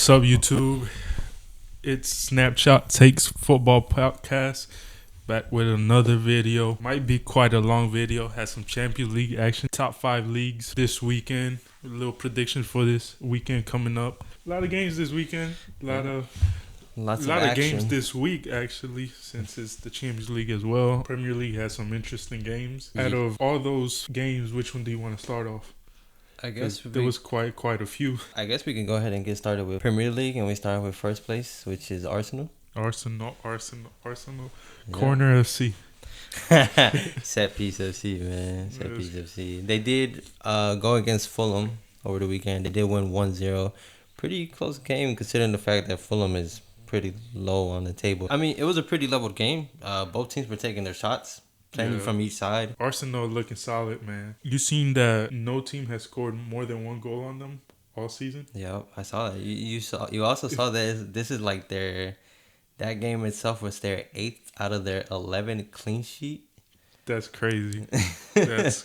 What's up, YouTube? It's Snapshot Takes Football Podcast. Back with another video. Might be quite a long video. Has some Champions League action. Top 5 leagues this weekend. A little prediction for this weekend coming up. A lot of games this weekend. A lot of games this week, actually, since it's the Champions League as well. Premier League has some interesting games. Out of all those games, which one do you want to start off? I guess there was quite a few. I guess we can go ahead and get started with Premier League, and we start with first place, which is Arsenal. Arsenal. Corner FC. Set piece FC, man. Set piece FC. They did go against Fulham over the weekend. They did win 1-0. Pretty close game considering the fact that Fulham is pretty low on the table. I mean, it was a pretty leveled game. Both teams were taking their shots. Plenty from each side. Arsenal looking solid, man. You seen that no team has scored more than one goal on them all season? Yeah, I saw that. You also saw that this is like that game itself was their 8th out of their 11 clean sheet. That's crazy. That's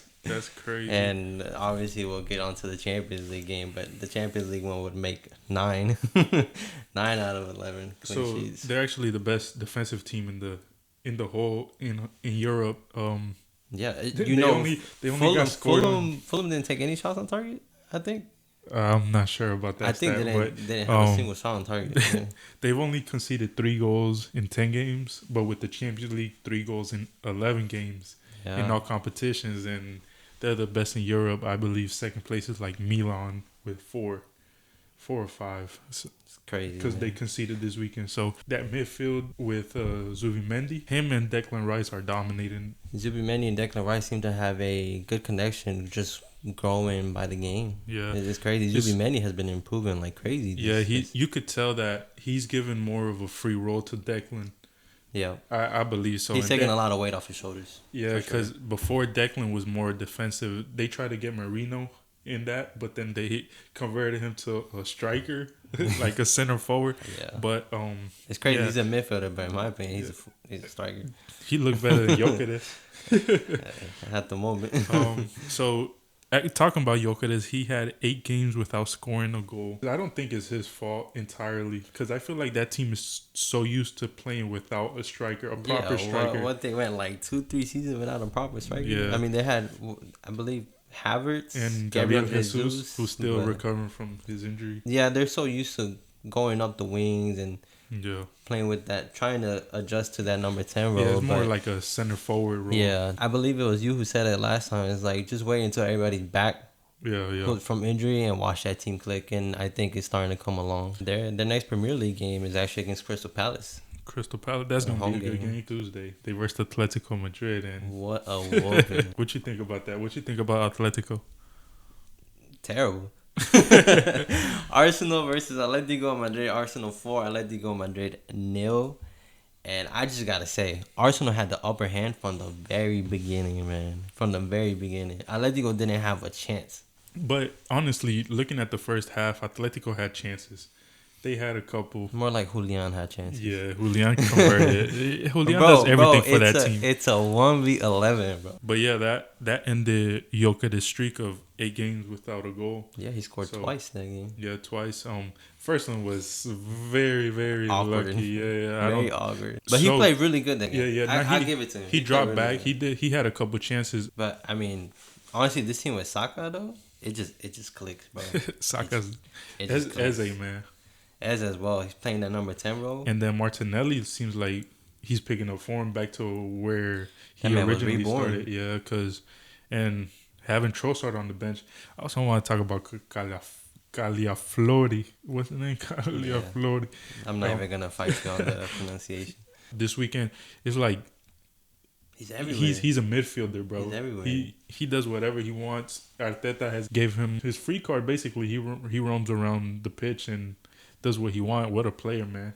crazy. And obviously we'll get onto the Champions League game, but the Champions League one would make 9. 9 out of 11 clean sheets. They're actually the best defensive team in the whole in Europe. Yeah, they only got scored. Fulham didn't take any shots on target, I think. I'm not sure about that. I think they didn't have a single shot on target. Yeah. They've only conceded 3 goals in 10 games, but with the Champions League, 3 goals in 11 games in all competitions, and they're the best in Europe. I believe second place is like Milan with 4 or 5. So, it's crazy because they conceded this weekend. So that midfield with Zubimendi, him and Declan Rice are dominating. Zubimendi and Declan Rice seem to have a good connection, just growing by the game. Yeah, it's crazy. Zubimendi has been improving like crazy. You could tell that he's given more of a free role to Declan. Yeah, I believe so. He's taking a lot of weight off his shoulders. Yeah, because before Declan was more defensive. They tried to get Marino in that, but then they converted him to a striker, like a center forward. Yeah, but it's crazy. Yeah. He's a midfielder, but in my opinion, he's a striker. He looked better than Jokic at the moment. So talking about Jokic, he had 8 games without scoring a goal. I don't think it's his fault entirely, because I feel like that team is so used to playing without a striker, a proper striker. What they went like 2-3 seasons without a proper striker. Yeah, I mean they had, I believe, Havertz and Gabriel Jesus, who's still recovering from his injury. Yeah, they're so used to going up the wings and playing with that, trying to adjust to that number 10 role. Yeah, it's more like a center forward role. Yeah, I believe it was you who said it last time. It's like just wait until everybody's back from injury and watch that team click. And I think it's starting to come along. Their next Premier League game is actually against Crystal Palace. That's going to be a good game Tuesday. They versed Atletico Madrid. And what a whooping. What you think about that? What you think about Atletico? Terrible. Arsenal versus Atletico Madrid. Arsenal 4, Atletico Madrid 0. And I just got to say, Arsenal had the upper hand from the very beginning, man. From the very beginning. Atletico didn't have a chance. But honestly, looking at the first half, Atletico had chances. They had a couple. More like Julian had chances. Yeah, Julian converted. Julian does everything for that team. It's a 1v11, bro. But yeah, that ended Jokic's streak of 8 games without a goal. Yeah, he scored twice that game. Yeah, twice. First one was very, very awkward. Lucky. Yeah, very awkward. But he played really good that game. Yeah. I give it to him. He dropped back. Good. He had a couple chances. But I mean, honestly, this team with Saka though, it just clicks, bro. Saka's Eze, man. As well. He's playing that number 10 role. And then Martinelli seems like he's picking up form back to where he originally started. Yeah, and having Trossard on the bench. I also want to talk about Caliaflori. What's the name? Caliaflori. Yeah. I'm not even going to fight you on the pronunciation. This weekend, it's like he's everywhere. He's a midfielder, bro. He's everywhere. He does whatever he wants. Arteta has gave him his free card. Basically, he roams around the pitch and does what he wants. What a player, man.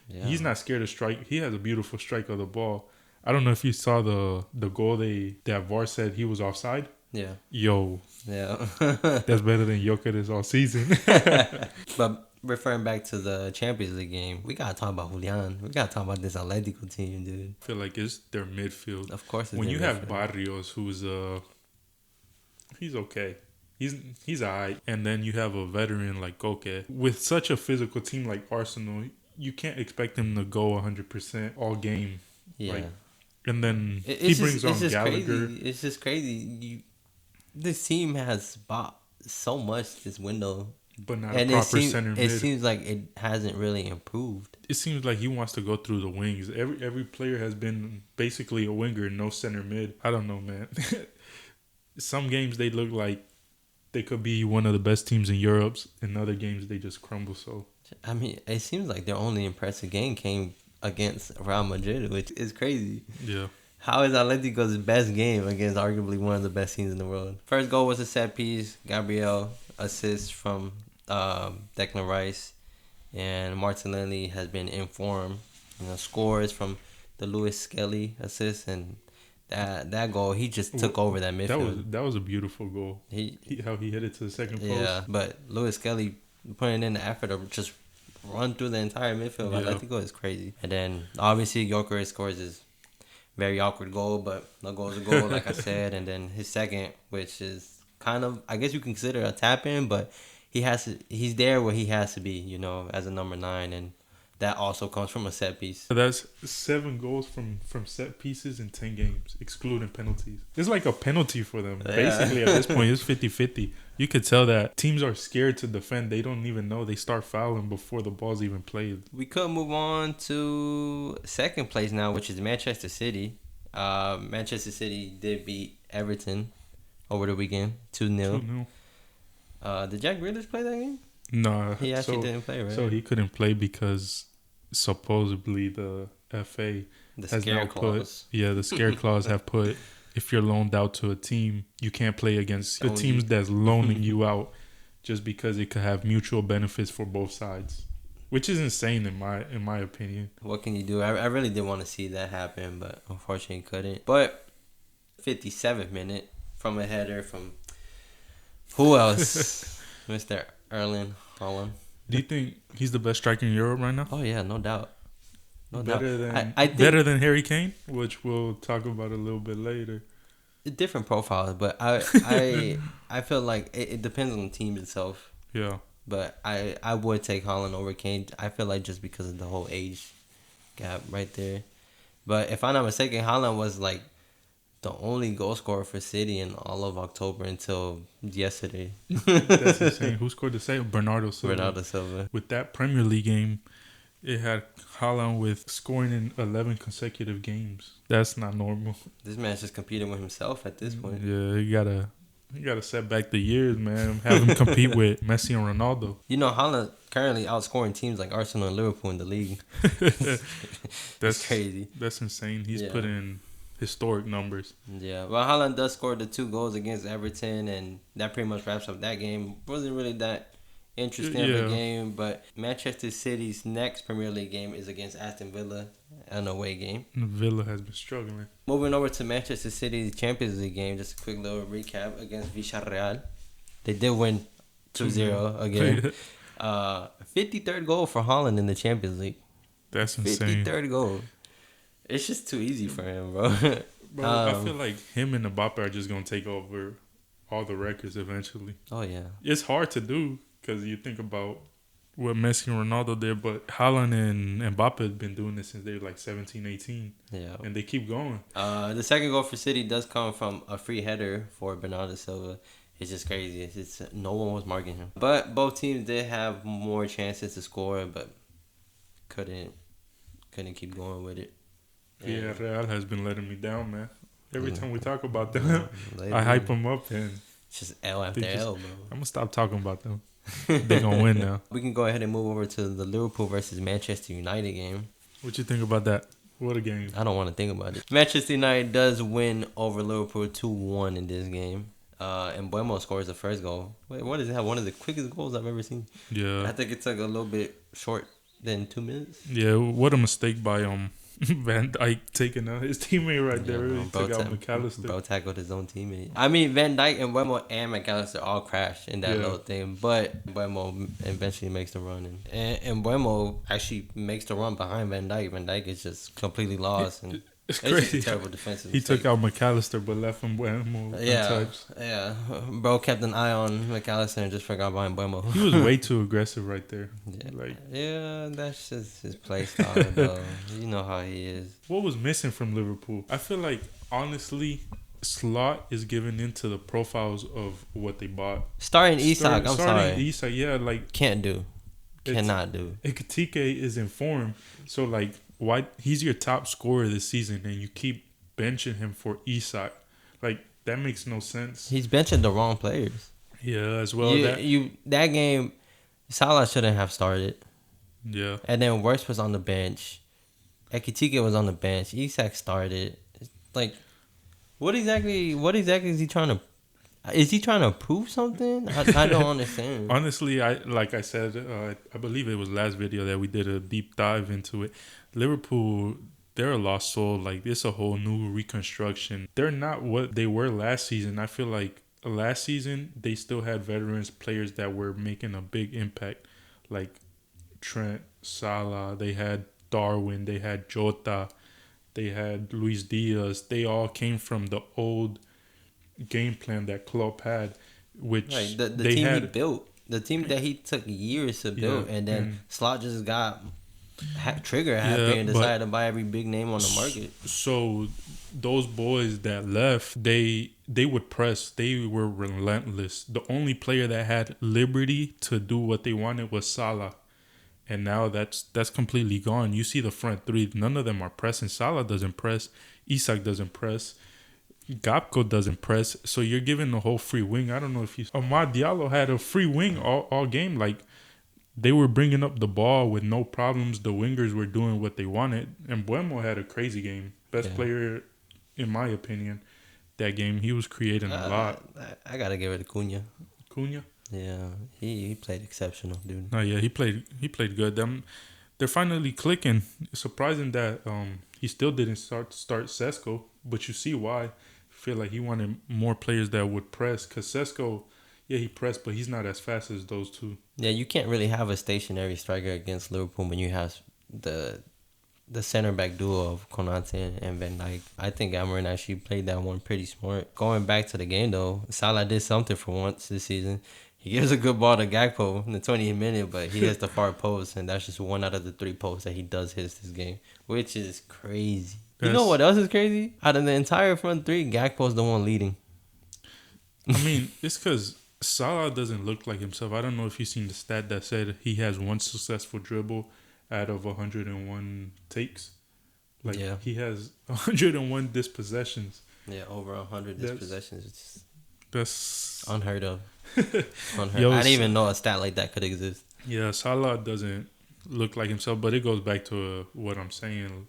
Yeah. He's not scared to strike. He has a beautiful strike of the ball. I don't know if you saw the goal that VAR said he was offside. Yeah. Yo. Yeah. That's better than Jokic all season. But referring back to the Champions League game, we got to talk about Julian. We got to talk about this Atletico team, dude. I feel like it's their midfield. Of course it's when their you midfield. have Barrios, who's he's okay. He's alright. And then you have a veteran like Koke. With such a physical team like Arsenal, you can't expect him to go 100% all game. Yeah. Like, and then he It's brings just on Gallagher. crazy. It's just crazy. This team has bought so much this window, But not and a proper center it mid. seems like it hasn't really improved. It seems like he wants to go through the wings. Every player has been basically a winger, no center mid. I don't know, man. Some games they look like they could be one of the best teams in Europe. In other games they just crumble. So I mean, it seems like their only impressive game came against Real Madrid, which is crazy. yeah. How is Atletico's best game against arguably one of the best teams in the world? First goal was a set piece. Gabriel assist from Declan Rice, and Martinelli has been informed. Scores from the Lewis Skelly assist, and that goal he just took over that midfield. That was a beautiful goal. How he hit it to the second post. Yeah, but Lewis Skelly putting in the effort to just run through the entire midfield. Yeah. Atletico is crazy. And then obviously Gyökeres scores his very awkward goal, but no goal is a goal, like I said. And then his second, which is kind of, I guess you can consider a tap in, but he's there where he has to be, as a number 9, and that also comes from a set piece. That's 7 goals from set pieces in 10 games, excluding penalties. It's like a penalty for them. Yeah. Basically, at this point, it's 50-50. You could tell that teams are scared to defend. They don't even know. They start fouling before the ball's even played. We could move on to second place now, which is Manchester City. Manchester City did beat Everton over the weekend, 2-0. 2-0. Did Jack Grealish play that game? No. He actually didn't play, right? So he couldn't play because supposedly the FA The has scare now clause. the scare clause have put, if you're loaned out to a team, you can't play against the teams that's loaning you out just because it could have mutual benefits for both sides, which is insane in my opinion. What can you do? I really did want to see that happen, but unfortunately couldn't. But 57th minute from a header from who else? Mr. Erling Haaland. Do you think he's the best striker in Europe right now? Oh yeah, no doubt. Better than I think better than Harry Kane, which we'll talk about a little bit later. different profiles, but I feel like it depends on the team itself. Yeah. But I would take Haaland over Kane. I feel like just because of the whole age gap right there. But if I'm not mistaken, Haaland was like the only goal scorer for City in all of October until yesterday. That's insane. Who scored the save? Bernardo Silva. With that Premier League game, it had Haaland with scoring in 11 consecutive games. That's not normal. This man's just competing with himself at this point. Yeah, you gotta set back the years, man. Have him compete with Messi and Ronaldo. Haaland currently outscoring teams like Arsenal and Liverpool in the league. That's crazy. That's insane. He's put in historic numbers. Yeah, well, Haaland does score the 2 goals against Everton, and that pretty much wraps up that game. Wasn't really that interesting of a game, but Manchester City's next Premier League game is against Aston Villa, an away game. Villa has been struggling. Moving over to Manchester City's Champions League game, just a quick little recap against Villarreal. They did win 2-0 again. 53rd goal for Haaland in the Champions League. That's insane. 53rd goal. It's just too easy for him, bro. Bro, I feel like him and Mbappe are just going to take over all the records eventually. Oh, yeah. It's hard to do because you think about what Messi and Ronaldo did, but Haaland and Mbappe have been doing this since they were like 17, 18. Yeah. And they keep going. The second goal for City does come from a free header for Bernardo Silva. It's just crazy. It's no one was marking him. But both teams did have more chances to score, but couldn't keep going with it. Yeah, Real has been letting me down, man. Every time we talk about them, I hype them up, and it's just L after L, bro. I'm gonna stop talking about them. They're gonna win now. We can go ahead and move over to the Liverpool versus Manchester United game. What you think about that? What a game! I don't want to think about it. Manchester United does win over Liverpool 2-1 in this game. And Buemo scores the first goal. Wait, what is that? One of the quickest goals I've ever seen. Yeah, I think it's like a little bit short than 2 minutes. Yeah, what a mistake by Van Dijk taking out his teammate right there. He took out McAllister. Bro tackled his own teammate. I mean, Van Dijk and Buemo and McAllister all crashed in that little thing, but Buemo eventually makes the run, and Buemo actually makes the run behind Van Dijk. Van Dijk is just completely lost. It's It's just a crazy. terrible defensive He mistake. took out McAllister, but left him untouched. Yeah. Bro kept an eye on McAllister and just forgot about Mbemo. He was way too aggressive right there. Yeah. Like, Yeah, that's just his play style, though. You know how he is. what was missing from Liverpool? I feel like, honestly, Slot is giving into the profiles of what they bought. Starting Isak, I'm starting sorry. Isak, yeah, like Can't do. It's- Cannot do. Ekitike is in form, so like, why he's your top scorer this season, and you keep benching him for Isak? Like, that makes no sense. He's benching the wrong players. Yeah, as well. That game, Salah shouldn't have started. Yeah, And then Wirtz was on the bench. Ekitike was on the bench. Isak started. Like, what exactly is he trying to? Is he trying to prove something? I don't understand. honestly, I said, I believe it was last video that we did a deep dive into it. Liverpool, they're a lost soul. Like, it's a whole new reconstruction. They're not what they were last season. I feel like last season they still had veterans players that were making a big impact, like Trent, Salah. They had Darwin. They had Jota. They had Luis Diaz. They all came from the old game plan that Klopp had, which Right, the they team had. he built, the team that he took years to build, Yeah, and then and- Slot just got trigger happy Yeah, and but- decided to buy every big name on the market. So those boys that left, they would press. They were relentless. The only player that had liberty to do what they wanted was Salah. And now that's completely gone. You see the front three, none of them are pressing. Salah doesn't press. Isak doesn't press. Gapco doesn't press. So you're giving the whole free wing. I don't know if you... Amad Diallo had a free wing all game. Like, they were bringing up the ball with no problems. The wingers were doing what they wanted. And Buemo had a crazy game. Best player, in my opinion, that game. He was creating a lot. I gotta give it to Cunha. Cunha? Yeah, he played exceptional, dude. Oh yeah, he played good. They're finally clicking. It's surprising that he still didn't start Sesko, but you see why. I feel like he wanted more players that would press, because Sesko, yeah, he pressed, but he's not as fast as those two. Yeah, you can't really have a stationary striker against Liverpool when you have the center back duo of Konate and Van Dijk. I think Amarin actually played that one pretty smart. Going back to the game though, Salah did something for once this season. He gives a good ball to Gakpo in the 20th minute, but he hits the far post, and that's just one out of the 3 posts that he does hit this game, which is crazy. You know what else is crazy? Out of the entire front three, Gakpo's the one leading. I mean, it's because Salah doesn't look like himself. I don't know if you've seen the stat that said he has one successful dribble out of 101 takes. Like, Yeah. he has 101 dispossessions. Yeah, over 100 dispossessions. It's That's unheard of. Unheard. Yo, I didn't even know a stat like that could exist. Yeah, Salah doesn't look like himself, but it goes back to what I'm saying.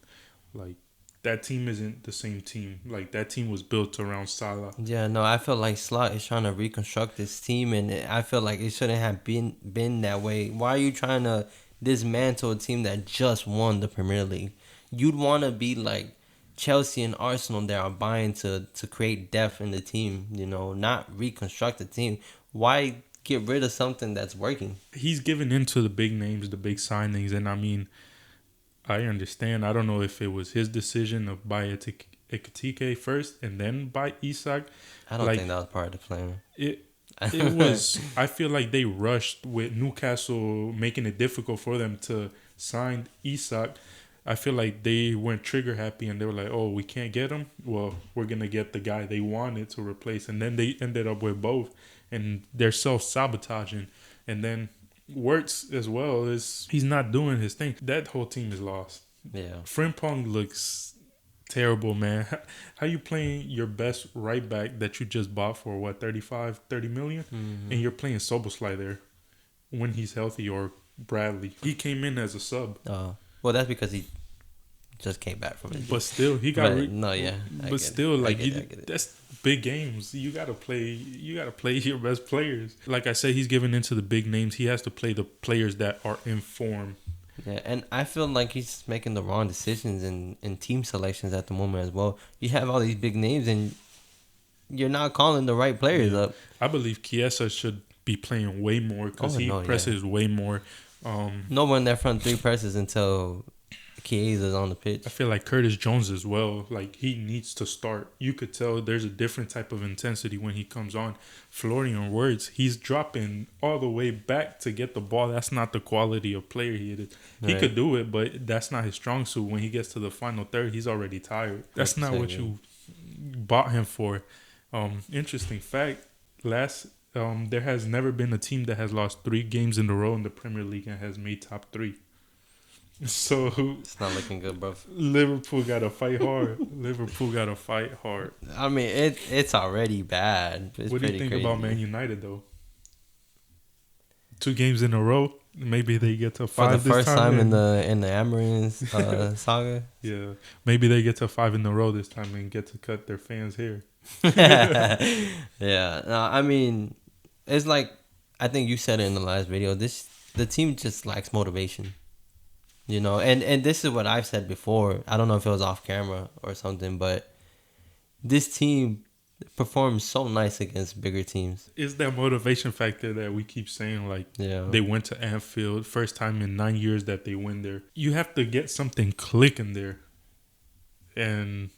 Like, that team isn't the same team. Like, that team was built around Salah. Yeah, no, I feel like Slot is trying to reconstruct this team, and I feel like it shouldn't have been that way. Why are you trying to dismantle a team that just won the Premier League? You'd want to be like Chelsea and Arsenal that are buying to create depth in the team, you know, not reconstruct the team. Why get rid of something that's working? He's giving into the big names, the big signings, and I mean, I understand. I don't know if it was his decision of buy Ekitike first and then buy Isak. I don't think that was part of the plan. It was. I feel like they rushed with Newcastle making it difficult for them to sign Isak. I feel like they weren't trigger happy and they were like, "Oh, we can't get him. Well, we're gonna get the guy they wanted to replace." And then they ended up with both, and they're self-sabotaging. And then Wirtz as well he's not doing his thing. That whole team is lost. Yeah. Frimpong looks terrible, man. How you playing your best right back that you just bought for what, 30 million? Mm-hmm. And you're playing Soboslai there when he's healthy, or Bradley. He came in as a sub. Well, that's because he just came back from it. But still, he got. But still, like, I get it. that's big games. You gotta play. You gotta play your best players. Like I said, he's giving into the big names. He has to play the players that are in form. Yeah, and I feel like he's making the wrong decisions in team selections at the moment as well. You have all these big names, and you're not calling the right players up. I believe Chiesa should be playing way more because he presses way more. No one in that front three presses until Chiesa's on the pitch. I feel like Curtis Jones as well. Like, he needs to start. You could tell there's a different type of intensity when he comes on. Florian Wirtz, he's dropping all the way back to get the ball. That's not the quality of player he is. He Right. could do it, but that's not his strong suit. When he gets to the final third, he's already tired. That's not what you bought him for. Interesting fact, there has never been a team that has lost 3 games in a row in the Premier League and has made top 3. So It's not looking good, bro. Liverpool got to fight hard. Liverpool got to fight hard. I mean, it's already bad. It's What do you pretty think crazy. about Man United though? 2 games in a row. Maybe they get to 5 For the this first time. time in the Amarin saga. Yeah, maybe they get to 5 in a row this time and get to cut their fans' hair. Yeah. No, I mean, it's like I think you said it in the last video. The team just lacks motivation. You know, and this is what I've said before. I don't know if it was off camera or something, but this team performs so nice against bigger teams. It's that motivation factor that we keep saying. Like, Yeah. they went to Anfield, first time in 9 years that they win there. You have to get something clicking there, and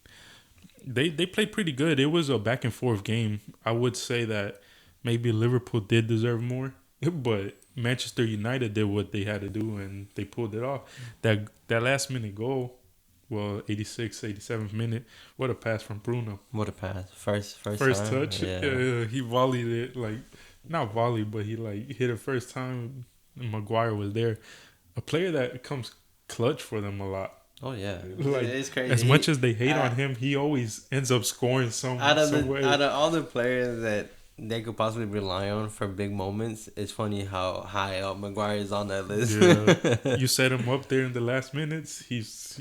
they played pretty good. It was a back and forth game. I would say that maybe Liverpool did deserve more, but Manchester United did what they had to do and they pulled it off. That last minute goal, well, 86th, 87th minute, what a pass from Bruno. What a pass. First First time. touch. Yeah. He volleyed it, like, not volleyed, but he like hit it first time. Maguire was there. A player that comes clutch for them a lot. Oh yeah. Like, it's crazy. as much as they hate on him, he always ends up scoring some way. Out of all the players that they could possibly rely on for big moments, it's funny how high up Maguire is on that list. Yeah. You set him up there in the last minutes, he's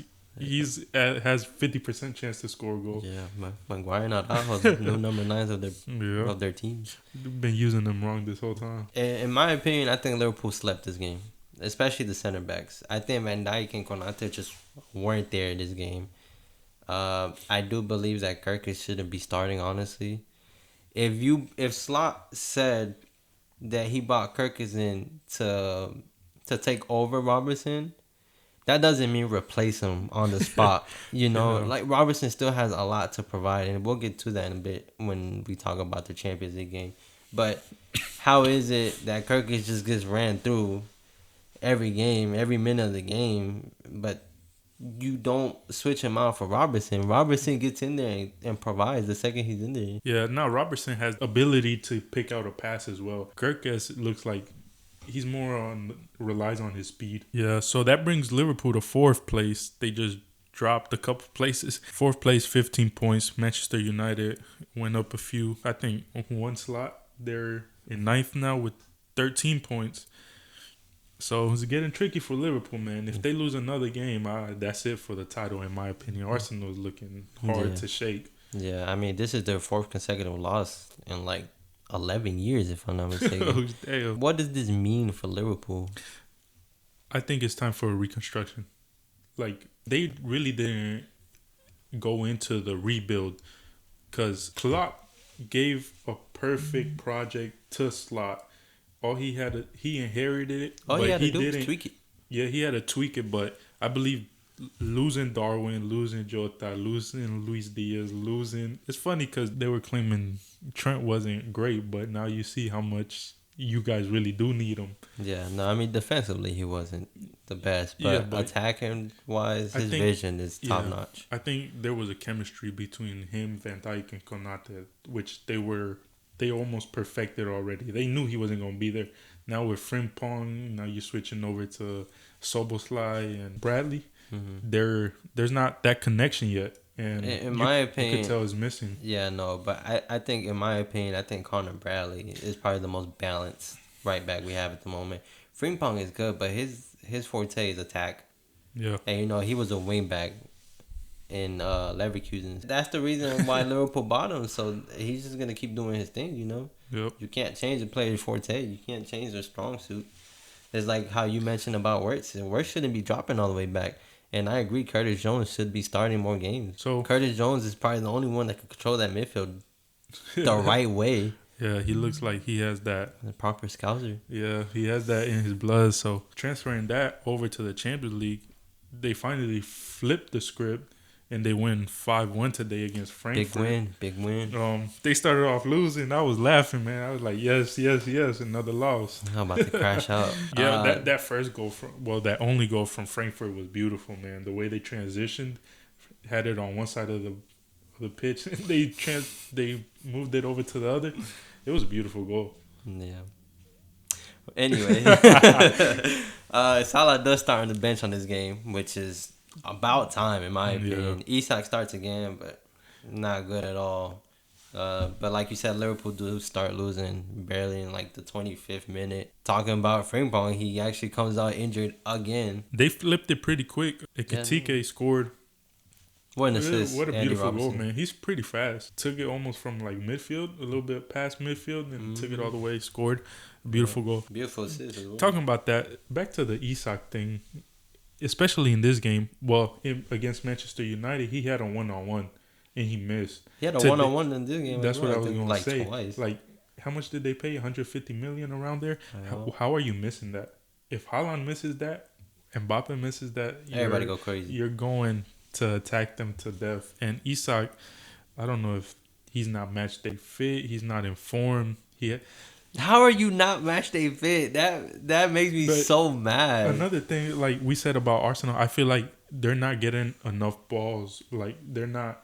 has 50% chance to score a goal. Yeah, Maguire and Araujo's new number 9s of their teams. They've been using them wrong this whole time. In my opinion, I think Liverpool slept this game, especially the center backs. I think Van Dijk and Konate just weren't there in this game. I do believe that Kirkus shouldn't be starting, honestly. If Slot said that he bought Kirkus in to take over Robertson, that doesn't mean replace him on the spot. You know, Yeah. like Robertson still has a lot to provide, and we'll get to that in a bit when we talk about the Champions League game. But how is it that Kirkus just gets ran through every game, every minute of the game, but you don't switch him out for Robertson? Robertson gets in there and provides the second he's in there. Yeah, no, Robertson has ability to pick out a pass as well. Kirkus looks like he's relies on his speed. Yeah, so that brings Liverpool to 4th place. They just dropped a couple places. 4th place, 15 points. Manchester United went up a few, I think, 1 slot. They're in 9th now with 13 points. So it's getting tricky for Liverpool, man. If they lose another game, that's it for the title, in my opinion. Arsenal's looking hard to shake. Yeah, I mean, this is their 4th consecutive loss in like 11 years, if I'm not mistaken. Damn. What does this mean for Liverpool? I think it's time for a reconstruction. Like, they really didn't go into the rebuild because Klopp gave a perfect project to Slot. All he inherited it. All but he had to he do was didn't tweak it. Yeah, he had to tweak it, but I believe losing Darwin, losing Jota, losing Luis Diaz, it's funny because they were claiming Trent wasn't great, but now you see how much you guys really do need him. Yeah, no, I mean, defensively he wasn't the best, but, attacking wise, his vision is top notch. I think there was a chemistry between him, Van Dijk, and Konate, which they almost perfected already. They knew he wasn't going to be there. Now with Frimpong, now you're switching over to Soboslai and Bradley. Mm-hmm. There's not that connection yet. And in my opinion, you could tell it's missing. Yeah, no, but I think, in my opinion, I think Conor Bradley is probably the most balanced right back we have at the moment. Frimpong is good, but his forte is attack. Yeah. And, you know, he was a wing back in Leverkusen. That's the reason why Liverpool bought him. So he's just gonna keep doing his thing, you know. Yep. You can't change the player's forte. You can't change their strong suit. It's like how you mentioned about Wirtz. Wirtz shouldn't be dropping all the way back. And I agree, Curtis Jones should be starting more games. So Curtis Jones is probably the only one that can control that midfield the right way. Yeah, he looks like he has that. The proper scouser. Yeah, he has that in his blood. So transferring that over to the Champions League, they finally flipped the script and they win 5-1 today against Frankfurt. Big win. They started off losing. I was laughing, man. I was like, yes, another loss. I'm about to crash out. Yeah, that first goal that only goal from Frankfurt was beautiful, man. The way they transitioned, had it on one side of the pitch, they moved it over to the other. It was a beautiful goal. Yeah. Anyway, Salah does start on the bench on this game, which is about time in my opinion. Isak starts again, but not good at all. But like you said, Liverpool do start losing barely in like the 25th minute. Talking about Frimpong, he actually comes out injured again. They flipped it pretty quick. Ekitike scored. What an assist. What a beautiful goal, man. He's pretty fast. Took it almost from like midfield, a little bit past midfield, and took it all the way, scored. Beautiful goal. Beautiful assist as well. Talking about that, back to the Isak thing, especially in this game, against Manchester United, he had a one-on-one, and he missed. He had a one-on-one in this game. That's what I was going to say. Twice. Like, how much did they pay? 150 million around there? How are you missing that? If Haaland misses that, Mbappe misses that, everybody go crazy. You're going to attack them to death. And Isak, I don't know if he's not match day fit. He's not in form. How are you not match day fit? That makes me so mad. Another thing, like we said about Arsenal, I feel like they're not getting enough balls. Like they're not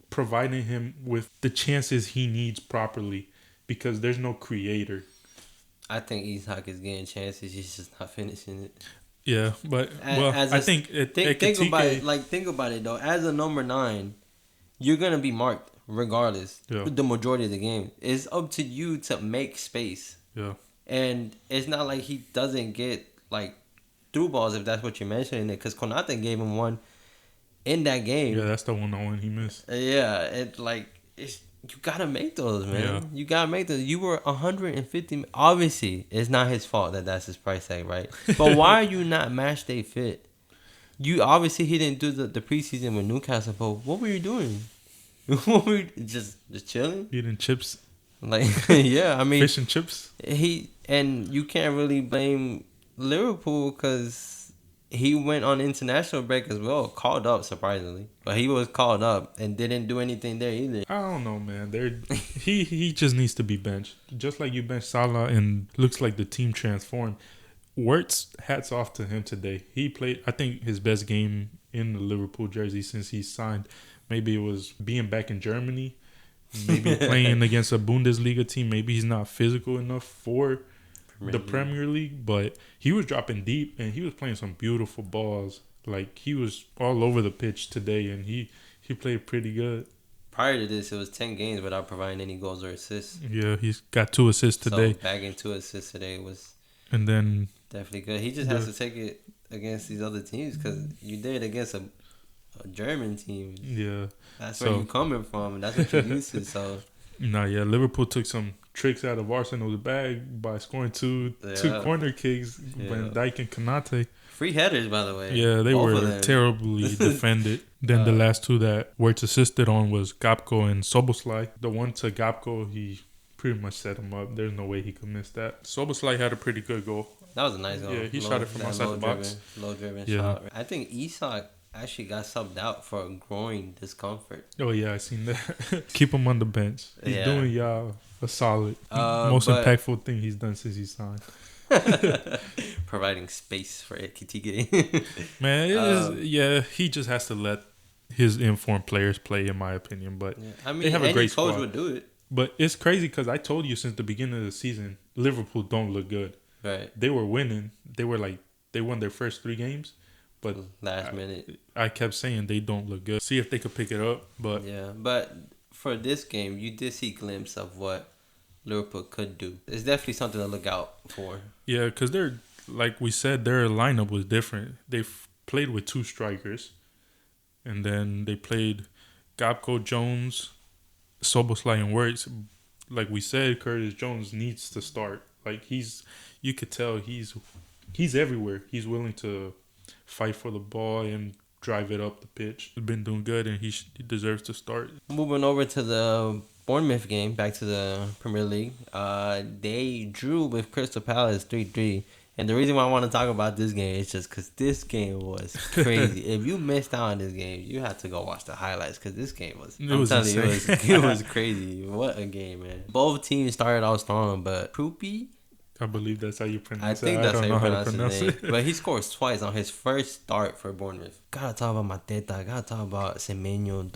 providing him with the chances he needs properly because there's no creator. I think Isak is getting chances. He's just not finishing it. Yeah, but think about it though. As a number 9, you're gonna be marked regardless. Yeah. The majority of the game, it's up to you to make space. Yeah, and it's not like he doesn't get like through balls if that's what you're mentioning it. Because Konate gave him one in that game. Yeah, that's the one he missed. Yeah, you gotta make those, man. Yeah. You gotta make those. You were 150. Obviously, it's not his fault that's his price tag, right? But why are you not match day fit? You obviously he didn't do the preseason with Newcastle. But what were you doing? What were you, just chilling? Eating chips. Like yeah, I mean fish and chips. And you can't really blame Liverpool because he went on international break as well, called up surprisingly, but he was called up and didn't do anything there either. I don't know, man. He just needs to be benched, just like you benched Salah, and looks like the team transformed. Wirtz, hats off to him today. He played, I think, his best game in the Liverpool jersey since he signed. Maybe it was being back in Germany, maybe playing against a Bundesliga team. Maybe he's not physical enough for the Premier League, but he was dropping deep and he was playing some beautiful balls. Like he was all over the pitch today, and he played pretty good. Prior to this, it was 10 games without providing any goals or assists. Yeah, he's got 2 assists today. So bagging 2 assists today was definitely good. He just has to take it against these other teams because you did it against a German team. Yeah, that's where you're coming from. That's what you're used to. So. Liverpool took some tricks out of Arsenal's bag by scoring two corner kicks. Van Dijk and Konate. Free headers, by the way. Yeah, they were terribly defended. Then the last 2 that Wirtz assisted on was Gapko and Soboslai. The one to Gapko, he pretty much set him up. There's no way he could miss that. Soboslai had a pretty good goal. That was a nice goal. Yeah, he shot it from outside the box. Low-driven shot. I think Isak actually got subbed out for groin discomfort. Oh, yeah, I seen that. Keep him on the bench. He's doing y'all a solid. Most impactful thing he's done since he signed. Providing space for Ekitike. Man, he just has to let his informed players play, in my opinion. But they have a great squad. Coach would do it. But it's crazy because I told you since the beginning of the season, Liverpool don't look good. Right. They were winning. They won their first 3 games. But last minute, I kept saying they don't look good. See if they could pick it up. But for this game, you did see a glimpse of what Liverpool could do. It's definitely something to look out for. Yeah, because like we said, their lineup was different. They played with 2 strikers, and then they played Gapko, Jones, Soboslai, and Wirtz. Like we said, Curtis Jones needs to start. Like you could tell he's everywhere. He's willing to fight for the ball and drive it up the pitch. He's been doing good, and he deserves to start. Moving over to the Bournemouth game, back to the Premier League. They drew with Crystal Palace 3-3 And the reason why I want to talk about this game is just because this game was crazy. If you missed out on this game, you have to go watch the highlights because this game was. I'm telling you, it was crazy. What a game, man! Both teams started out strong, but Krupi, I believe that's how you pronounce it. I think that's how you pronounce his name. it. But he scores twice on his first start for Bournemouth. Gotta talk about Mateta. Gotta talk about Semenyo.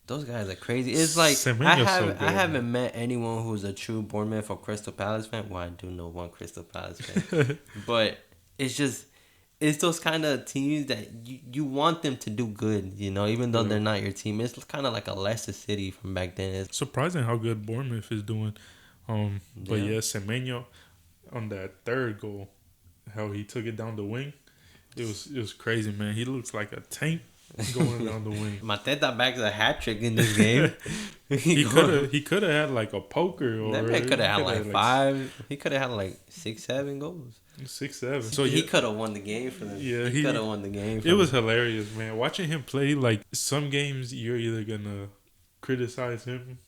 Those guys are crazy. It's like I haven't met anyone who's a true Bournemouth or Crystal Palace fan. Well, I do know one Crystal Palace fan, but it's those kind of teams that you want them to do good. You know, even though they're not your team. It's kind of like a Leicester City from back then. It's surprising how good Bournemouth is doing. But yeah, Semenyo on that third goal, how he took it down the wing, it was crazy, man. He looks like a tank going down the wing. Mateta bags a hat trick in this game. he could have had like a poker, or that man could have had like 5. He could have had like 6-7 goals. 6-7. So he could have won the game for them. Yeah, he could have won the game. It was hilarious, man. Watching him play, like some games, you're either gonna criticize him,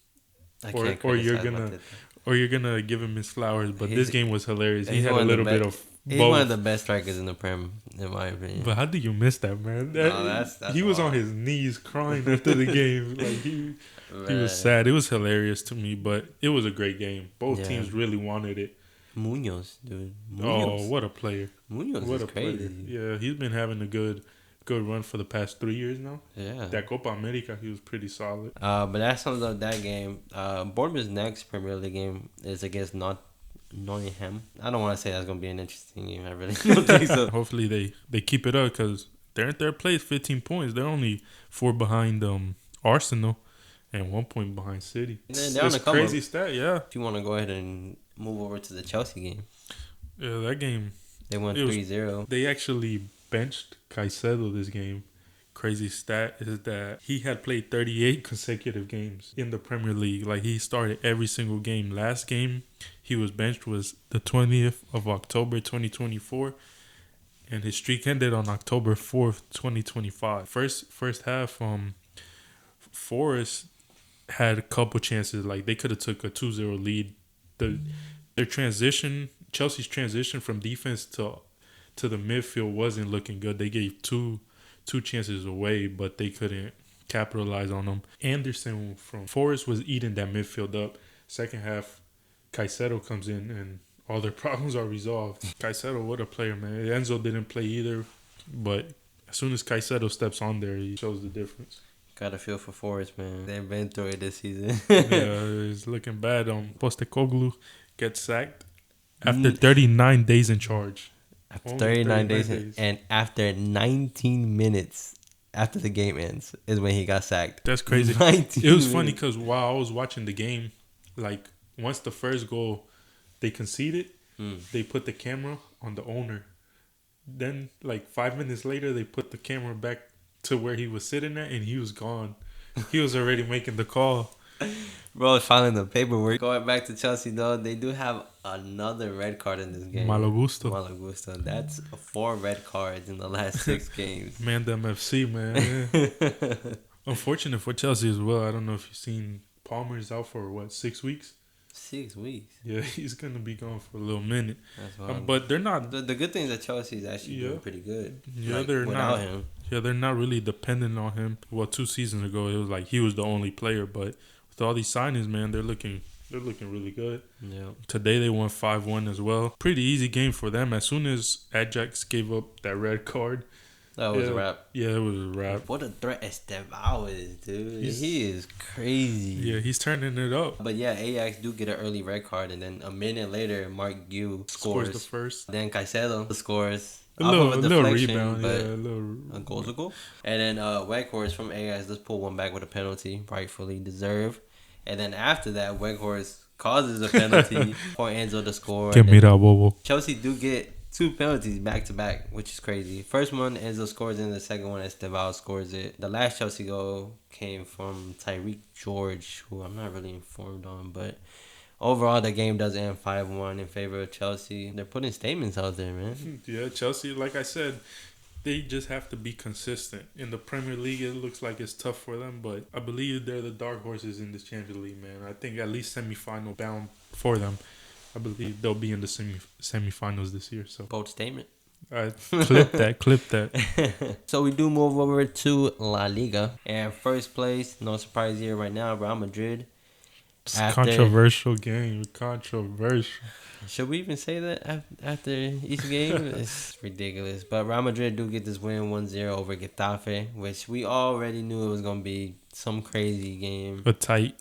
or you're gonna give him his flowers. But this game was hilarious. He had a little bit of. He's one of the best strikers in the Prem, in my opinion. But how do you miss that, man? That's he was on his knees crying after the game. Like he was sad. It was hilarious to me, but it was a great game. Both teams really wanted it. Munoz, dude. Oh, what a player! Munoz is crazy. Player. Yeah, he's been having a good run for the past 3 years now. Yeah. That Copa America, he was pretty solid. But that sums up that game. Bournemouth's next Premier League game is against Nottingham. I don't want to say that's going to be an interesting game. I really don't think so. Hopefully they keep it up because they're in third place, 15 points. They're only 4 behind Arsenal and 1 point behind City. They're on the crazy stat, yeah. If you want to go ahead and move over to the Chelsea game. Yeah, that game. They won 3-0. They actually benched Caicedo this game. Crazy stat is that he had played 38 consecutive games in the Premier League. Like, he started every single game. Last game he was benched was the 20th of October 2024, and his streak ended on October 4th 2025. First half, Forest had a couple chances. Like, they could have took a 2-0 lead. Chelsea's transition from defense to the midfield wasn't looking good. They gave two chances away, but they couldn't capitalize on them. Anderson from Forest was eating that midfield up. Second half, Caicedo comes in and all their problems are resolved. Caicedo, what a player, man. Enzo didn't play either, but as soon as Caicedo steps on there, he shows the difference. Got a feel for Forest, man. They've been through it this season. Yeah, it's looking bad. Postecoglou gets sacked after 39 days in charge. After 39 days. And after 19 minutes after the game ends is when he got sacked. That's crazy. It was funny because while I was watching the game, like, once the first goal they conceded, they put the camera on the owner. Then, like, 5 minutes later, they put the camera back to where he was sitting at, and he was gone. He was already making the call. Bro, filing the paperwork. Going back to Chelsea, though, they do have another red card in this game. Malo gusto. That's 4 red cards in the last 6 games. Man, them FC, man. Unfortunate for Chelsea as well. I don't know if you've seen Palmer's out for, 6 weeks? 6 weeks. Yeah, he's going to be gone for a little minute. That's wild. But they're not... The good thing is that Chelsea is actually doing pretty good. Yeah, they're without not. him. Yeah, they're not really dependent on him. Well, 2 seasons ago, it was like he was the only player. But with all these signings, man, they're looking really good. Yeah. Today, they won 5-1 as well. Pretty easy game for them. As soon as Ajax gave up that red card... That was a wrap. Yeah, it was a wrap. What a threat Estevao is, dude. He is crazy. Yeah, he's turning it up. But yeah, Ajax do get an early red card, and then a minute later, Mark Gue scores the first. Then Caicedo scores. A little rebound, a goal's a goal. And then Weghorst from Ajax just pull one back with a penalty, rightfully deserved. And then after that, Weghorst causes a penalty for Enzo to score. Chelsea do get 2 penalties back to back, which is crazy. First one, Enzo scores in. The second one, Estevao scores it. The last Chelsea goal came from Tyreek George, who I'm not really informed on, but overall the game does end 5-1 in favor of Chelsea. They're putting statements out there, man. Yeah, Chelsea, like I said, they just have to be consistent. In the Premier League, it looks like it's tough for them, but I believe they're the dark horses in this Champions League, man. I think at least semi-final bound for them. I believe they'll be in the semifinals this year. So Bold statement. clip that. So we do move over to La Liga. And first place, no surprise here right now, Real Madrid. It's a controversial game. Controversial. Should we even say that after each game? It's ridiculous. But Real Madrid do get this win 1-0 over Getafe, which we already knew it was going to be some crazy game. A tight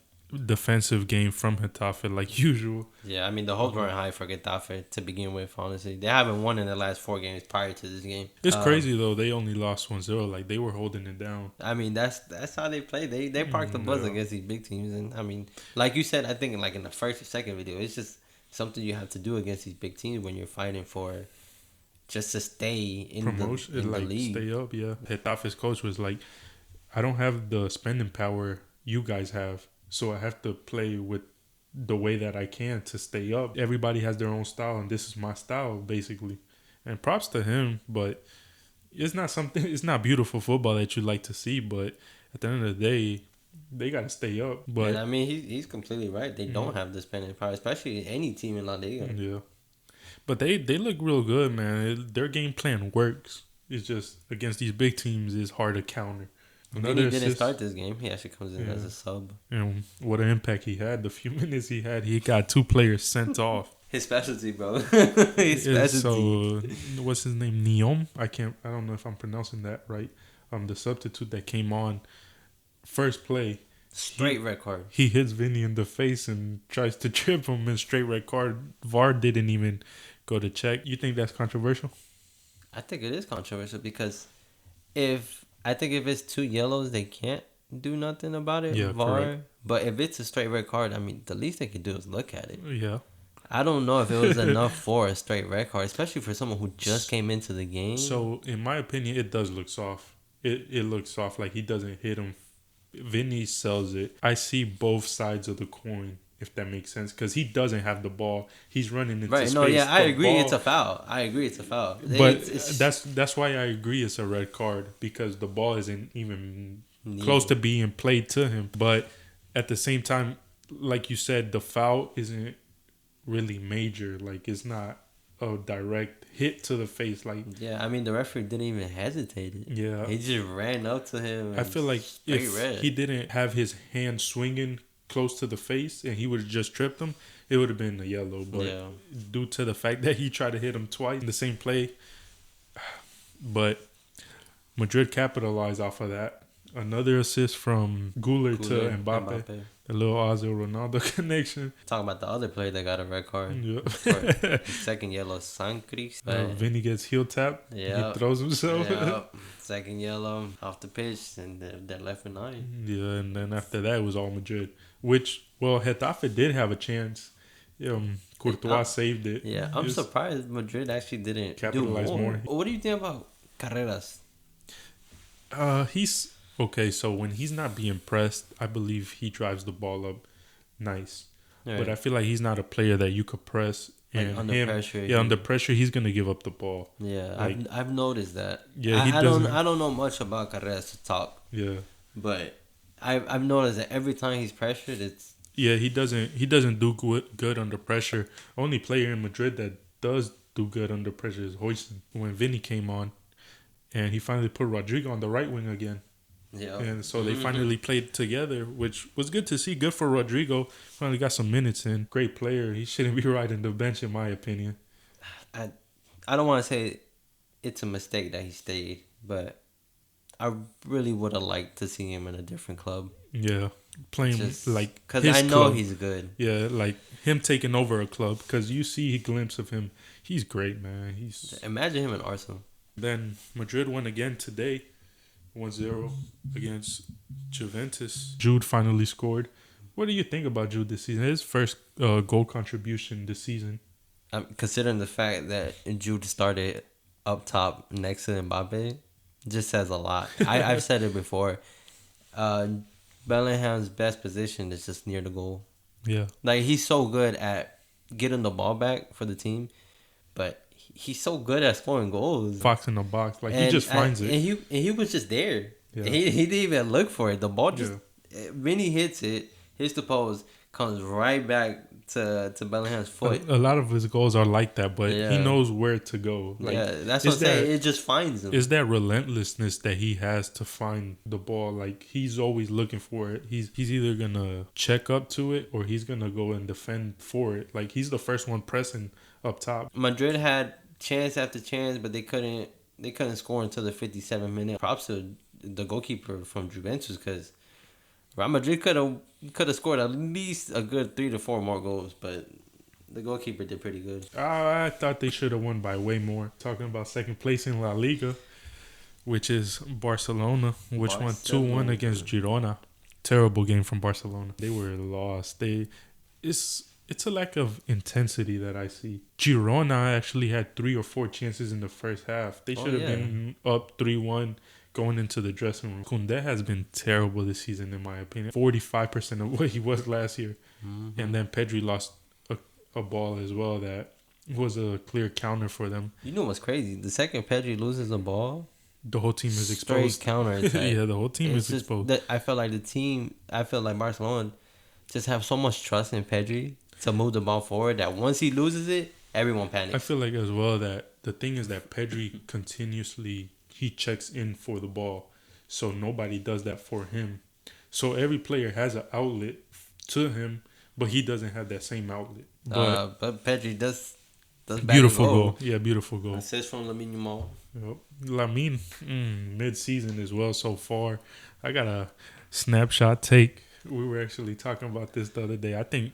defensive game from Getafe like usual. Yeah, I mean, the hopes weren't high for Getafe to begin with, honestly. They haven't won in the last 4 games prior to this game. It's crazy, though. They only lost 1-0. Like, they were holding it down. I mean, that's how they play. They park the bus against these big teams. And, I mean, like you said, I think like in the first or second video, it's just something you have to do against these big teams when you're fighting for just to stay in promotion, the league. Stay up, yeah. Getafe's coach was like, I don't have the spending power you guys have, so I have to play with the way that I can to stay up. Everybody has their own style, and this is my style, basically. And props to him, but it's not beautiful football that you like to see, but at the end of the day, they got to stay up. But and I mean, he's completely right. They don't have the spending power, especially any team in La Liga. Yeah. But they look real good, man. Their game plan works. It's just against these big teams, it's hard to counter. Vinny didn't start this game. He actually comes in as a sub. And what an impact he had. The few minutes he had, he got 2 players sent off. His specialty, bro. His specialty. So, what's his name? Neom? I don't know if I'm pronouncing that right. The substitute that came on first play. Straight red card. He hits Vinny in the face and tries to trip him and straight red card. VAR didn't even go to check. You think that's controversial? I think it is controversial because if it's 2 yellows, they can't do nothing about it. Yeah, VAR. correct. But if it's a straight red card, I mean, the least they could do is look at it. Yeah. I don't know if it was enough for a straight red card, especially for someone who just came into the game. So, in my opinion, it does look soft. It looks soft, like he doesn't hit him. Vinny sells it. I see both sides of the coin, if that makes sense, because he doesn't have the ball. He's running into space. No, yeah, I agree. It's a foul. But that's why I agree it's a red card, because the ball isn't even close to being played to him. But at the same time, like you said, the foul isn't really major. Like, it's not a direct hit to the face. Like, yeah, I mean, the referee didn't even hesitate. Yeah, he just ran up to him. I feel like if he didn't have his hand swinging close to the face and he would have just tripped him, it would have been a yellow. But due to the fact that he tried to hit him twice in the same play, but Madrid capitalized off of that. Another assist from Goulet to Mbappe. The little Ozil Ronaldo connection. Talking about the other player that got a red card. Yeah. Second yellow, Sancris. Vinny gets heel tapped. Yeah. He throws himself. Yeah. Second yellow off the pitch, and they're left with 9. Yeah, and then after that, it was all Madrid. Which, well, Getafe did have a chance. Courtois saved it. Yeah, I'm surprised Madrid actually didn't capitalize do more. What do you think about Carreras? He's... Okay, so when he's not being pressed, I believe he drives the ball up nice. Right. But I feel like he's not a player that you could press. And under pressure. Yeah, under pressure, he's going to give up the ball. Yeah, like, I've noticed that. Yeah, I don't know much about Carreras to talk. Yeah. But I've noticed that every time he's pressured, it's... Yeah, he doesn't do good under pressure. Only player in Madrid that does do good under pressure is Hoyson. When Vinny came on, and he finally put Rodrigo on the right wing again. Yeah. And so they finally played together, which was good to see. Good for Rodrigo. Finally got some minutes in. Great player. He shouldn't be riding the bench, in my opinion. I don't want to say it's a mistake that he stayed, but I really would have liked to see him in a different club. Yeah. Playing like because I know he's good. Yeah, like him taking over a club, because you see a glimpse of him. He's great, man. Imagine him in Arsenal. Then Madrid won again today. 1-0 against Juventus. Jude finally scored. What do you think about Jude this season? His first goal contribution this season. Considering the fact that Jude started up top next to Mbappe, just says a lot. I've said it before. Bellingham's best position is just near the goal. Yeah. Like, he's so good at getting the ball back for the team, but he's so good at scoring goals. Fox in the box. Like, he just finds it. And he was just there. Yeah. He didn't even look for it. The ball just... When he hits it, hits the post, comes right back to Bellingham's foot. A lot of his goals are like that, but Yeah. he knows where to go. Like, Yeah, that's what I'm saying. It just finds him. It's that relentlessness that he has to find the ball. Like, he's always looking for it. He's either gonna check up to it or he's gonna go and defend for it. Like, he's the first one pressing up top. Madrid had chance after chance, but they couldn't score until the 57th minute. Props to the goalkeeper from Juventus, because Real Madrid could have scored at least a good 3 to 4 more goals, but the goalkeeper did pretty good. I thought they should have won by way more. Talking about second place in La Liga, which is Barcelona, which won 2-1 against Girona. Terrible game from Barcelona. They were lost. It's a lack of intensity that I see. Girona actually had 3 or 4 chances in the first half. They should have been up 3-1 going into the dressing room. Koundé has been terrible this season, in my opinion. 45% of what he was last year. Mm-hmm. And then Pedri lost a ball as well that was a clear counter for them. You know what's crazy? The second Pedri loses a ball, the whole team is exposed. Straight counter attack. Yeah, the whole team is exposed. I feel like Barcelona just have so much trust in Pedri to move the ball forward that once he loses it, everyone panics. I feel like as well that the thing is that Pedri continuously he checks in for the ball, so nobody does that for him. So every player has an outlet to him, but he doesn't have that same outlet. But Pedri does beautiful goal. Yeah, beautiful goal. Assist from Lamine Yamal. Yep. Lamine, mid-season as well so far. I got a snapshot take. We were actually talking about this the other day. I think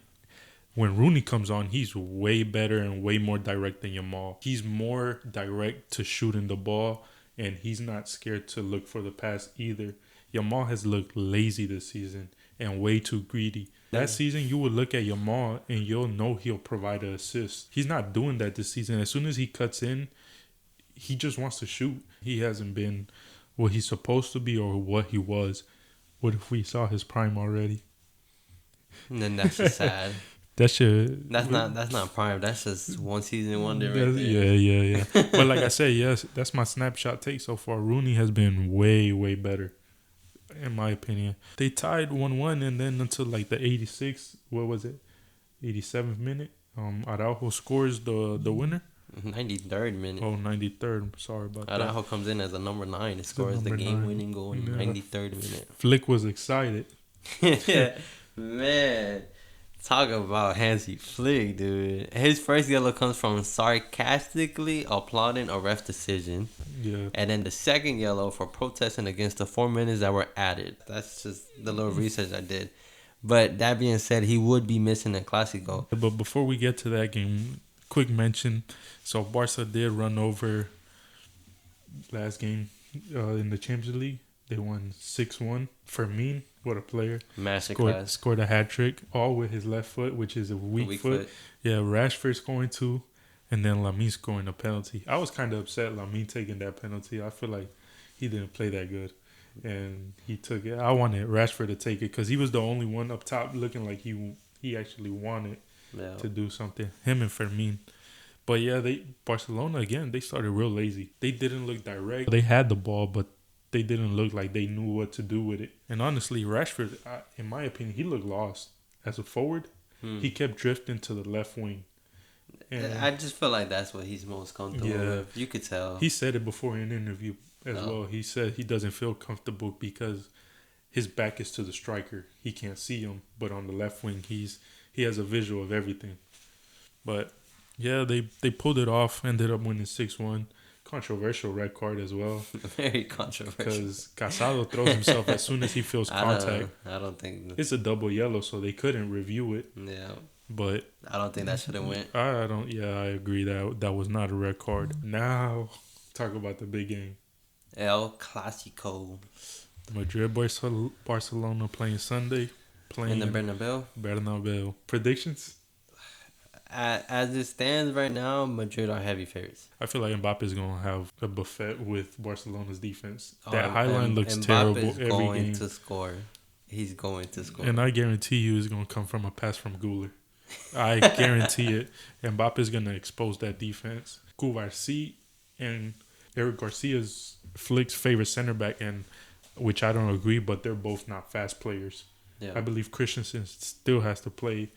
when Rooney comes on, he's way better and way more direct than Yamal. He's more direct to shooting the ball, and he's not scared to look for the pass either. Yamal has looked lazy this season and way too greedy. That season, you would look at Yamal and you'll know he'll provide an assist. He's not doing that this season. As soon as he cuts in, he just wants to shoot. He hasn't been what he's supposed to be or what he was. What if we saw his prime already? And then that's just sad. That's not prime. That's just one season wonder right there. Yeah. But like I said, yes, that's my snapshot take so far. Rooney has been way, way better, in my opinion. They tied 1-1, and then until like the 86th, 87th minute, Araujo scores the winner. 93rd minute. Oh, 93rd. Sorry about that. Araujo comes in as a number 9 and scores the game-winning goal in 93rd minute. Flick was excited. Yeah, man. Talk about Hansi Flick, dude. His first yellow comes from sarcastically applauding a ref decision. Yeah. And then the second yellow for protesting against the 4 minutes that were added. That's just the little research I did. But that being said, he would be missing the Classico. But before we get to that game, quick mention. So Barca did run over last game in the Champions League. They won 6-1. Fermin, what a player. Masterclass. Scored a hat trick, all with his left foot, which is a weak foot. Yeah, Rashford scoring 2, and then Lamine scoring a penalty. I was kind of upset Lamine taking that penalty. I feel like he didn't play that good, and he took it. I wanted Rashford to take it because he was the only one up top looking like he actually wanted to do something. Him and Fermin. But yeah, Barcelona, again, they started real lazy. They didn't look direct. They had the ball, but they didn't look like they knew what to do with it. And honestly, Rashford, in my opinion, he looked lost. As a forward, he kept drifting to the left wing. And I just feel like that's what he's most comfortable with. You could tell. He said it before in an interview as well. He said he doesn't feel comfortable because his back is to the striker. He can't see him. But on the left wing, he has a visual of everything. But yeah, they pulled it off, ended up winning 6-1. Controversial red card as well. Very controversial. Because Casado throws himself as soon as he feels contact. I don't think... It's a double yellow, so they couldn't review it. Yeah. But... I don't think that should have went. I agree that was not a red card. Now, talk about the big game. El Classico. Madrid Barcelona playing Sunday. In the Bernabeu. Predictions? As it stands right now, Madrid are heavy favorites. I feel like Mbappe is going to have a buffet with Barcelona's defense. That highline looks terrible every game. He's going to score. And I guarantee you it's going to come from a pass from Güler. I guarantee it. Mbappe is going to expose that defense. Cubarsí and Eric Garcia's Flick's favorite center back, and which I don't agree, but they're both not fast players. Yeah. I believe Christensen still has to play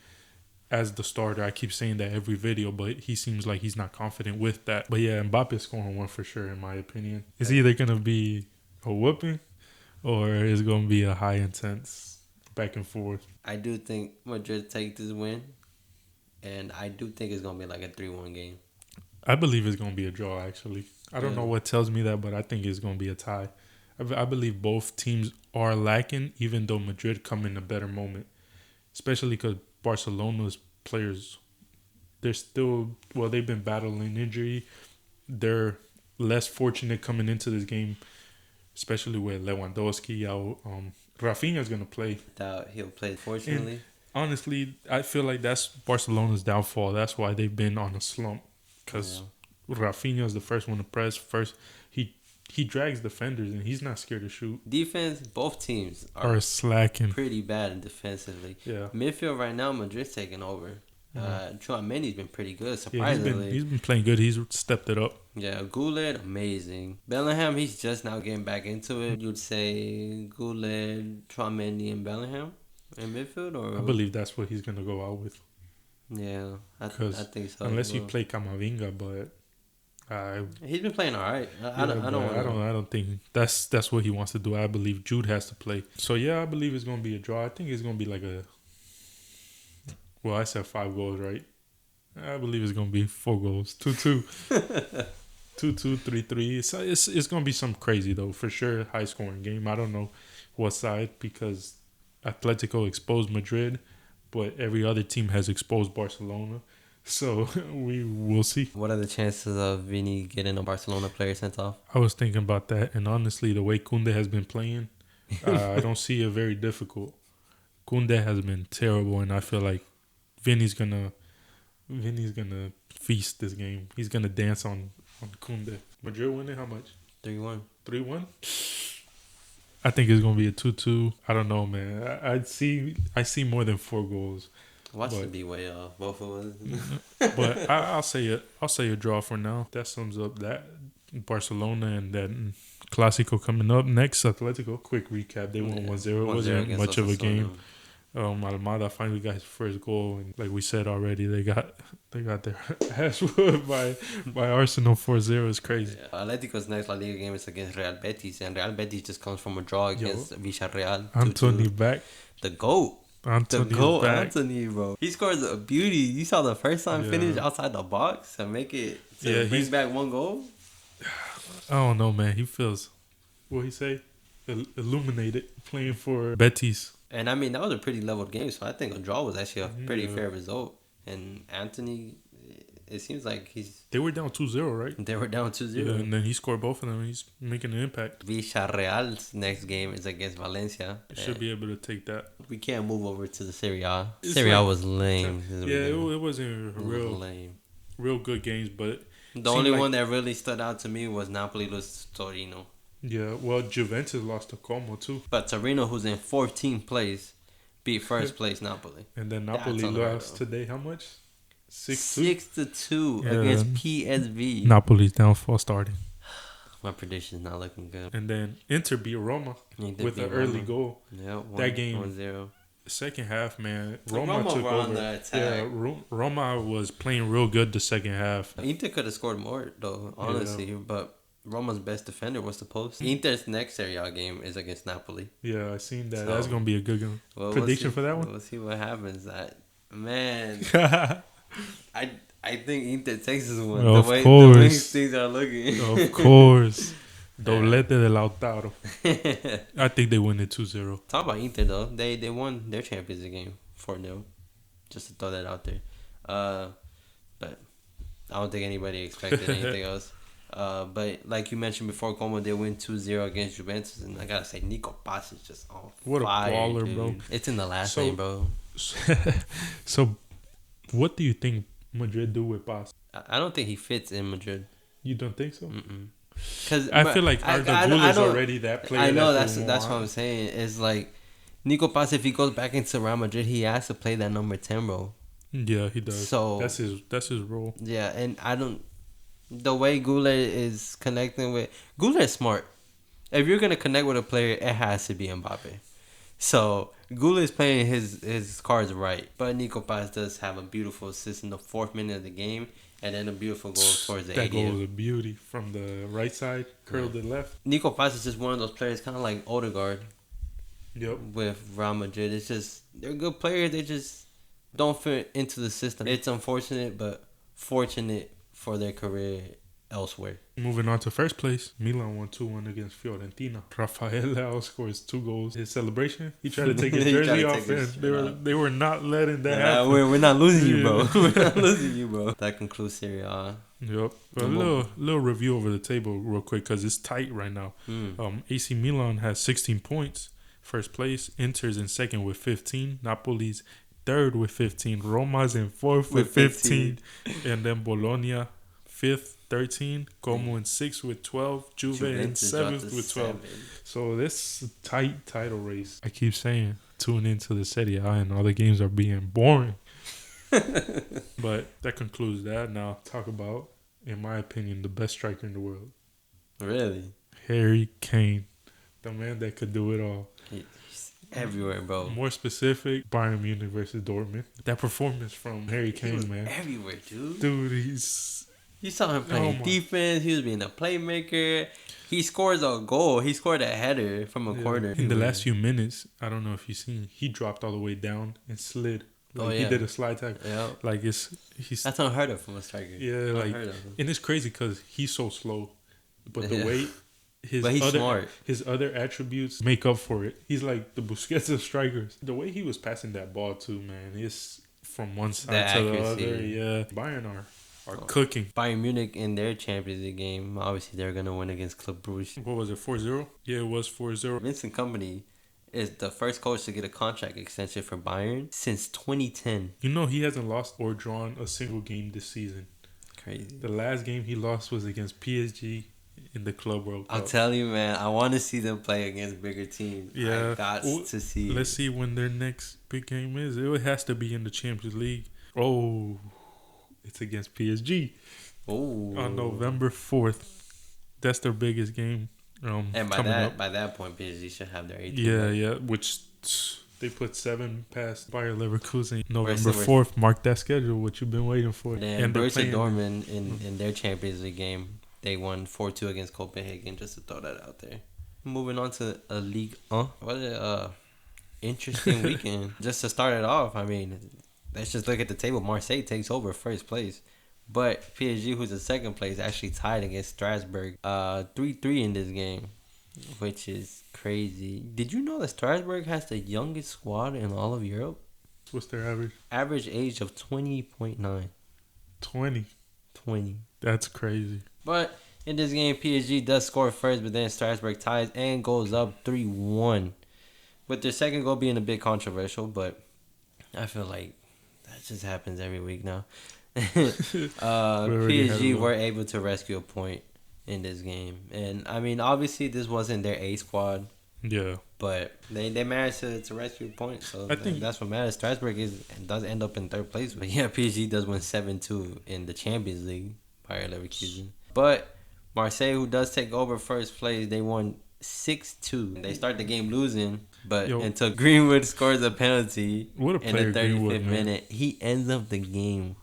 as the starter. I keep saying that every video, but he seems like he's not confident with that. But yeah, Mbappe scoring one for sure, in my opinion. It's either going to be a whooping or it's going to be a high intense back and forth. I do think Madrid take this win, and I do think it's going to be like a 3-1 game. I believe it's going to be a draw, actually. I don't know what tells me that, but I think it's going to be a tie. I believe both teams are lacking, even though Madrid come in a better moment. Especially because Barcelona's players, they've been battling injury. They're less fortunate coming into this game, especially with Lewandowski out. Rafinha's going to play. He'll play, fortunately. And honestly, I feel like that's Barcelona's downfall. That's why they've been on a slump. Because Rafinha is the first one to press. First, he drags defenders, and he's not scared to shoot. Defense, both teams are slacking. Pretty bad defensively. Yeah. Midfield right now, Madrid's taking over. Chouameni's been pretty good, surprisingly. Yeah, he's been playing good. He's stepped it up. Yeah, Goulet, amazing. Bellingham, he's just now getting back into it. You'd say Goulet, Chouameni, and Bellingham in midfield? Or I believe that's what he's going to go out with. Yeah, I think so. Unless you play Camavinga, but... he's been playing all right. I don't think that's what he wants to do. I believe Jude has to play. So yeah, I believe it's gonna be a draw. I think it's gonna be like I said 5 goals, right? I believe it's gonna be 4 goals, 2-2, 2-2, 3-3. It's gonna be some crazy though, for sure. High scoring game. I don't know what side, because Atletico exposed Madrid, but every other team has exposed Barcelona. So we will see. What are the chances of Vini getting a Barcelona player sent off? I was thinking about that, and honestly, the way Koundé has been playing, I don't see it very difficult. Koundé has been terrible, and I feel like Vini's gonna feast this game. He's gonna dance on Koundé. Madrid winning how much? 3-1. 3-1. I think it's gonna be a 2-2. I don't know, man. I see more than 4 goals. Watch it be way off, both of us. But I'll say a draw for now. That sums up that Barcelona, and then Classico coming up next. Atletico. Quick recap: they won 1-0. It wasn't much of a game. Almada finally got his first goal, and like we said already, they got their ass whooped by Arsenal 4-0. It's crazy. Yeah. Atletico's next La Liga game is against Real Betis, and Real Betis just comes from a draw against Villarreal. Antony back. The GOAT. Anthony, bro. He scores a beauty. You saw the first time finish outside the box and make it bring back 1 goal. I don't know, man. He feels, what he say? Illuminated playing for Betis. And I mean, that was a pretty leveled game, so I think a draw was actually a pretty fair result. And Anthony, it seems like they were down 2-0, right? They were down 2-0. Yeah, and then he scored both of them, and he's making an impact. Villarreal's next game is against Valencia. Should be able to take that. We can't move over to the Serie A. Serie A was lame. Yeah, it wasn't real good games, but... The only one that really stood out to me was Napoli lose Torino. Yeah, well, Juventus lost to Como, too. But Torino, who's in 14th place, beat first place Napoli. And then Napoli lost today, how much? 6-2 against PSV. Napoli's downfall starting. My prediction is not looking good. And then Inter beat Roma with an early goal. Yeah, that game 1-0. Second half, man, Roma took over. On the attack. Yeah, Roma was playing real good the second half. Inter could have scored more though, honestly, but Roma's best defender was the post. Inter's next Serie A game is against Napoli. Yeah, I seen that. So, that's gonna be a good game. Prediction for that one? We'll see what happens. I think Inter takes this one. Of the course. way things are looking. Of course. Doblete de Lautaro. I think they win it 2-0. Talk about Inter though. They won their Champions League game 4-0. Just to throw that out there. But I don't think anybody expected anything else. But like you mentioned before, Como they win 2-0 against Juventus, and I gotta say Nico Pass is just on what fire, a baller, dude. bro. It's in the last name, bro. So, what do you think Madrid do with Pass? I don't think he fits in Madrid. You don't think so? Because I feel like Arda Güler is already that player. I know that's what I'm saying. It's like Nico Pass, if he goes back into Real Madrid, he has to play that number 10 role. Yeah, he does. So that's his role. Yeah, and I don't. The way Güler is connecting with Güler is smart. If you're gonna connect with a player, it has to be Mbappe. So Gula is playing his cards right, but Nico Paz does have a beautiful assist in the 4th minute of the game, and then a beautiful goal towards the That goal 80th. was a beauty from the right side, curled it left. Nico Paz is just one of those players, kind of like Odegaard Yep. with Real Madrid. It's just they're good players. They just don't fit into the system. It's unfortunate, but fortunate for their career elsewhere. Moving on to first place, Milan won 2-1 against Fiorentina. Rafael Leao scores 2 goals. His celebration, he tried to take his He tried jersey to off, take his and shirt they were not letting that Nah, happen. we're not losing you, Yeah. bro. We're not losing you, bro. That concludes Serie A. Yep. A little review over the table real quick because it's tight right now. AC Milan has 16 points, first place. Inter's in second with 15. Napoli's third with 15. Roma's in fourth with 15. And then Bologna fifth, 13. Como in sixth with 12. Juve in Juventus seventh dropped to with 12. 7. So this tight title race. I keep saying, tune into the Serie A and all the games are being boring. But that concludes that. Now talk about, in my opinion, the best striker in the world. Really? Harry Kane. The man that could do it all. He's everywhere, bro. More specific, Bayern Munich versus Dortmund. That performance from Harry He was Kane, man. everywhere, dude. Dude, he's... You saw him playing defense. He was being a playmaker. He scores a goal. He scored a header from a corner. In the last few minutes, I don't know if you've seen, he dropped all the way down and slid. Like he did a slide tackle. Yeah. Like he's that's unheard of from a striker. Yeah, like, and it's crazy because he's so slow, but the way his other attributes make up for it. He's like the Busquets of strikers. The way he was passing that ball too, man, is from one side to the other. Yeah, Bayern are cooking. Bayern Munich in their Champions League game, obviously they're gonna win against Club Brugge. What was it? 4-0? Yeah, it was 4-0. Vincent Kompany is the first coach to get a contract extension for Bayern since 2010. You know, he hasn't lost or drawn a single game this season. Crazy. The last game he lost was against PSG in the Club World Cup. I'll tell you, man, I want to see them play against bigger teams. Yeah. I got to see. Let's see when their next big game is. It has to be in the Champions League. Oh, it's against PSG. Oh. On November 4th. That's their biggest game. And by that point, PSG should have their 18th. Yeah, which they put 7 past Bayer Leverkusen. November 4th, mark that schedule, what you've been waiting for. And Borussia Dortmund in their Champions League game, they won 4-2 against Copenhagen, just to throw that out there. Moving on to a Ligue 1. What an interesting weekend. Just to start it off, I mean, let's just look at the table. Marseille takes over first place. But PSG, who's in second place, actually tied against Strasbourg 3-3 in this game, which is crazy. Did you know that Strasbourg has the youngest squad in all of Europe? What's their average? Average age of 20.9. 20. That's crazy. But in this game, PSG does score first, but then Strasbourg ties and goes up 3-1. With their second goal being a bit controversial, but I feel like that just happens every week now. PSG were able to rescue a point in this game, and I mean, obviously this wasn't their A squad, but they managed to rescue a point, so I think that's what matters. Strasbourg does end up in third place, but yeah, PSG does win 7-2 in the Champions League by Leverkusen. But Marseille, who does take over first place, they won 6-2. They start the game losing, but until Greenwood scores a penalty in the 35th minute, he ends up the game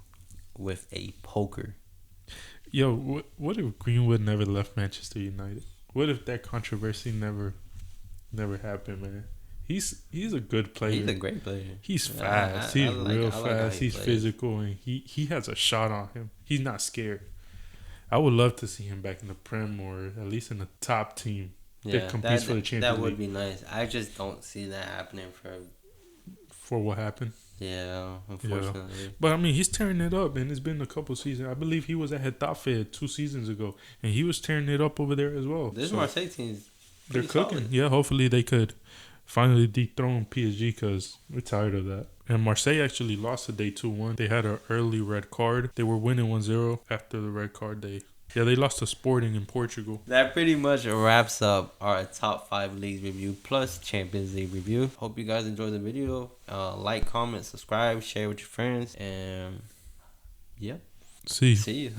with a poker. Yo, what if Greenwood never left Manchester United? What if that controversy never happened, man? He's a good player. He's a great player. He's fast. He's real fast. He's physical, and he has a shot on him. He's not scared. I would love to see him back in the Prem or at least in the top team that competes for the Champions League. That would be nice. I just don't see that happening for what happened. Yeah, unfortunately. Yeah. But I mean, he's tearing it up, and it's been a couple seasons. I believe he was at Getafe 2 seasons ago, and he was tearing it up over there as well. This Marseille team, they're cooking. Solid. Yeah, hopefully they could finally dethrone PSG because we're tired of that. And Marseille actually lost today 2-1. They had an early red card. They were winning 1-0 after the red card. They lost to Sporting in Portugal. That pretty much wraps up our top 5 leagues review plus Champions League review. Hope you guys enjoyed the video. Like, comment, subscribe, share with your friends, and yeah. See you.